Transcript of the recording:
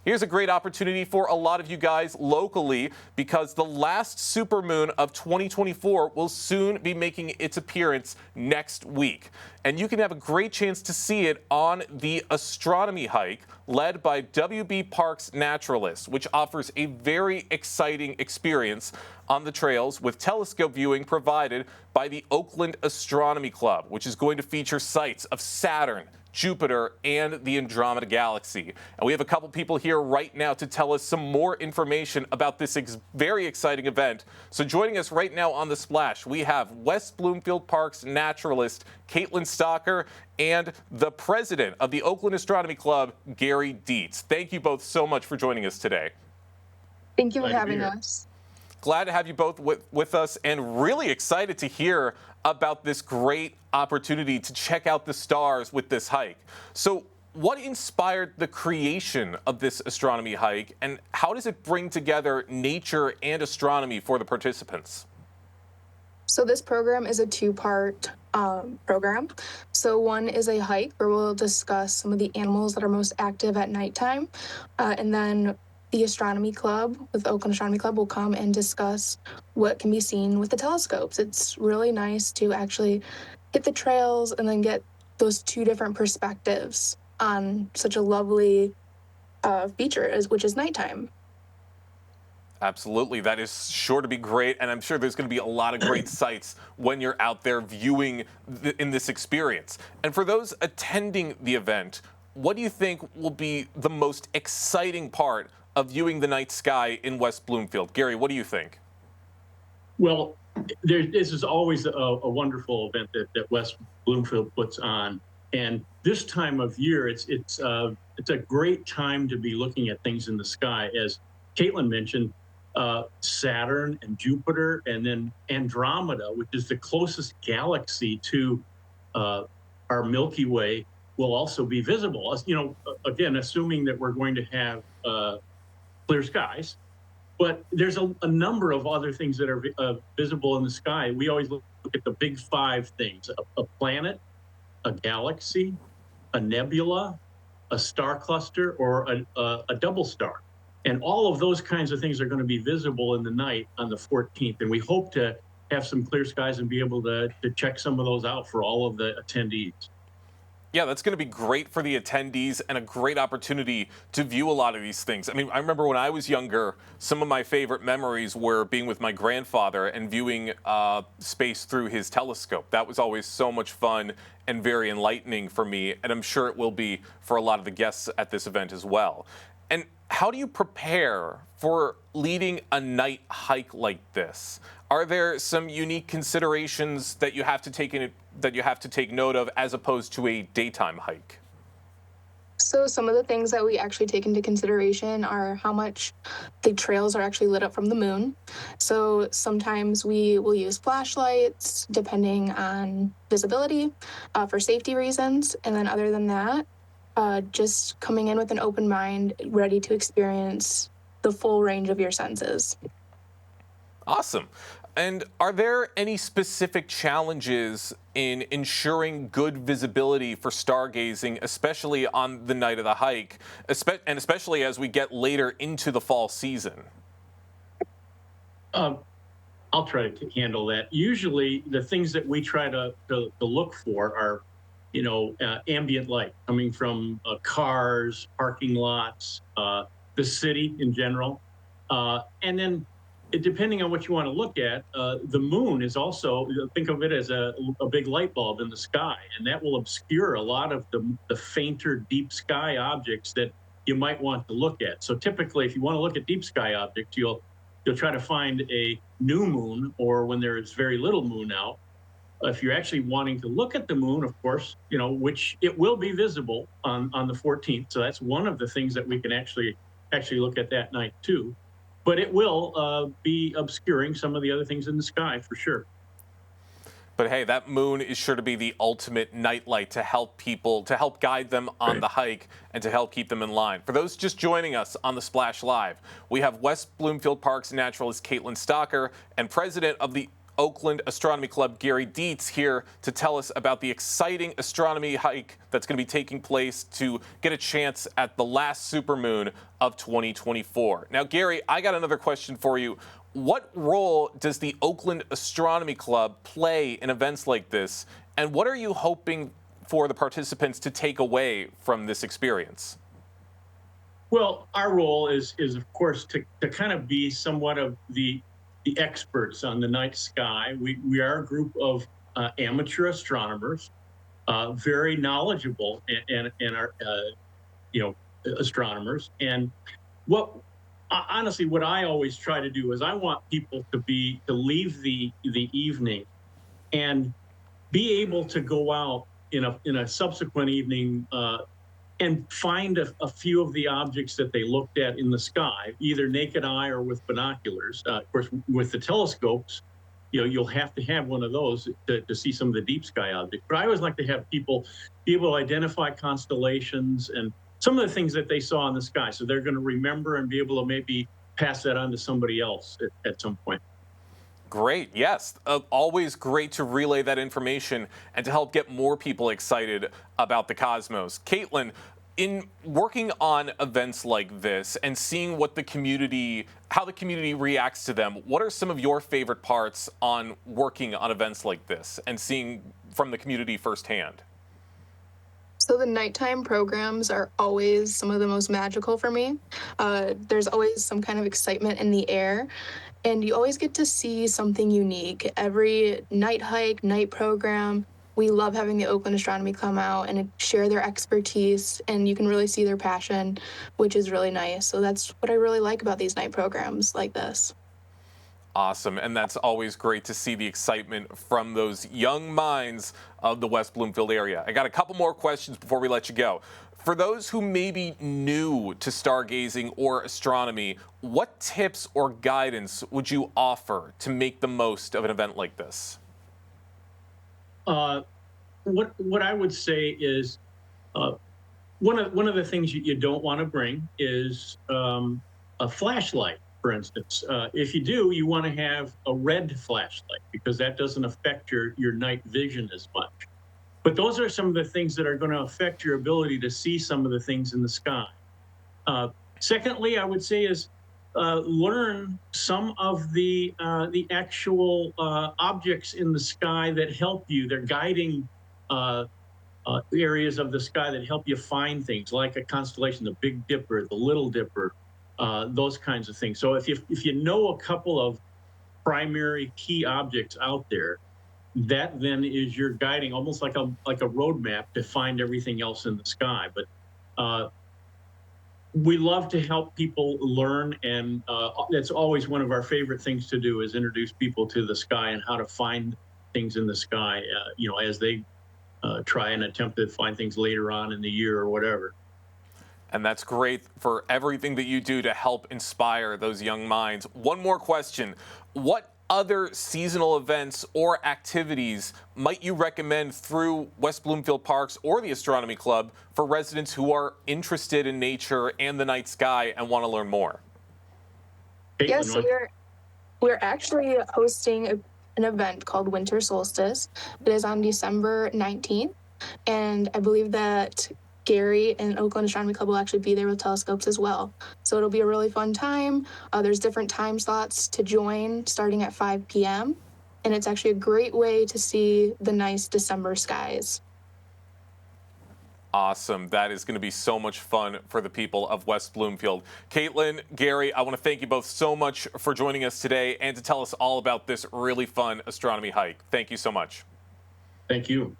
Here's a great opportunity for a lot of you guys locally because the last supermoon of 2024 will soon be making its appearance next week. And you can have a great chance to see it on the Astronomy Hike led by WB Park's Naturalist, which offers a very exciting experience on the trails with telescope viewing provided by the Oakland Astronomy Club, which is going to feature sights of Saturn, Jupiter, and the Andromeda Galaxy. And we have a couple people here right now to tell us some more information about this very exciting event. So joining us right now on The Splash, we have West Bloomfield Park's naturalist, Kaitlyn and the president of the Oakland Astronomy Club, Gary Dietz. Thank you both so much for joining us today. Thank you for having us. Glad to have you both with us and really excited to hear about this great opportunity to check out the stars with this hike. So what inspired the creation of this astronomy hike, and how does it bring together nature and astronomy for the participants? So this program is a two-part program. So one is a hike where we'll discuss some of the animals that are most active at nighttime, and then the Astronomy Club, with the Oakland Astronomy Club, will come and discuss what can be seen with the telescopes. It's really nice to actually hit the trails and then get those two different perspectives on such a lovely feature, which is nighttime. Absolutely. That is sure to be great, and I'm sure there's going to be a lot of great sights when you're out there viewing in this experience. And for those attending the event, what do you think will be the most exciting part of viewing the night sky in West Bloomfield? Gary, what do you think? Well, this is always a wonderful event that West Bloomfield puts on. And this time of year, it's a great time to be looking at things in the sky. As Kaitlyn mentioned, Saturn and Jupiter, and then Andromeda, which is the closest galaxy to our Milky Way, will also be visible. You know, again, assuming that we're going to have clear skies. But there's a number of other things that are visible in the sky. We always look at the big five things: a planet, a galaxy, a nebula, a star cluster, or a double star. And all of those kinds of things are going to be visible in the night on the 14th. And we hope to have some clear skies and be able to check some of those out for all of the attendees. Yeah, that's going to be great for the attendees and a great opportunity to view a lot of these things. I mean, I remember when I was younger, some of my favorite memories were being with my grandfather and viewing space through his telescope. That was always so much fun and very enlightening for me, and I'm sure it will be for a lot of the guests at this event as well. And how do you prepare for leading a night hike like this? Are there some unique considerations that you have to take note of as opposed to a daytime hike? So some of the things that we actually take into consideration are how much the trails are actually lit up from the moon. So sometimes we will use flashlights depending on visibility for safety reasons. And then other than that, just coming in with an open mind, ready to experience the full range of your senses. Awesome. And are there any specific challenges in ensuring good visibility for stargazing, especially on the night of the hike, and especially as we get later into the fall season? I'll try to handle that. Usually the things that we try to look for are, ambient light coming from cars, parking lots, the city in general. And then depending on what you want to look at, the moon is also, think of it as a big light bulb in the sky, and that will obscure a lot of the fainter deep sky objects that you might want to look at. So typically, if you want to look at deep sky objects, you'll try to find a new moon, or when there is very little moon out. If you're actually wanting to look at the moon, of course, which it will be visible on the 14th. So that's one of the things that we can actually look at that night too. But it will be obscuring some of the other things in the sky for sure. But hey, that moon is sure to be the ultimate nightlight to help people, to help guide them on the hike and to help keep them in line. For those just joining us on the Splash Live, we have West Bloomfield Park's naturalist Kaitlyn and president of the Oakland Astronomy Club, Gary Dietz, here to tell us about the exciting astronomy hike that's going to be taking place to get a chance at the last supermoon of 2024. Now, Gary, I got another question for you. What role does the Oakland Astronomy Club play in events like this, and what are you hoping for the participants to take away from this experience? Well, our role is of course to kind of be somewhat of the experts on the night sky. We are a group of amateur astronomers, very knowledgeable and are astronomers. And honestly, what I always try to do is I want people to leave the evening and be able to go out in a subsequent evening and find a few of the objects that they looked at in the sky, either naked eye or with binoculars. Of course, with the telescopes, you'll have to have one of those to see some of the deep sky objects. But I always like to have people be able to identify constellations and some of the things that they saw in the sky. So they're going to remember and be able to maybe pass that on to somebody else at some point. Great, yes. Always great to relay that information and to help get more people excited about the cosmos. Kaitlyn, in working on events like this and seeing what how the community reacts to them, what are some of your favorite parts on working on events like this and seeing from the community firsthand? So the nighttime programs are always some of the most magical for me. There's always some kind of excitement in the air, and you always get to see something unique. Every night hike, night program, we love having the Oakland Astronomy come out and share their expertise, and you can really see their passion, which is really nice. So that's what I really like about these night programs like this. Awesome, and that's always great to see the excitement from those young minds of the West Bloomfield area. I got a couple more questions before we let you go. For those who may be new to stargazing or astronomy, what tips or guidance would you offer to make the most of an event like this? What I would say is one of the things you don't want to bring is a flashlight. For instance, if you do, you want to have a red flashlight because that doesn't affect your night vision as much. But those are some of the things that are going to affect your ability to see some of the things in the sky. Secondly, I would say is learn some of the actual objects in the sky that help you. They're guiding areas of the sky that help you find things like a constellation, the Big Dipper, the Little Dipper, those kinds of things. So if you know a couple of primary key objects out there, that then is your guiding, almost like a roadmap to find everything else in the sky. But we love to help people learn, and that's always one of our favorite things to do is introduce people to the sky and how to find things in the sky, as they try and attempt to find things later on in the year or whatever. And that's great for everything that you do to help inspire those young minds. One more question. What other seasonal events or activities might you recommend through West Bloomfield Parks or the Astronomy Club for residents who are interested in nature and the night sky and want to learn more? Yes, so we're actually hosting an event called Winter Solstice. It is on December 19th, and I believe that Gary and Oakland Astronomy Club will actually be there with telescopes as well. So it'll be a really fun time. There's different time slots to join starting at 5 p.m. And it's actually a great way to see the nice December skies. Awesome. That is going to be so much fun for the people of West Bloomfield. Kaitlyn, Gary, I want to thank you both so much for joining us today and to tell us all about this really fun astronomy hike. Thank you so much. Thank you.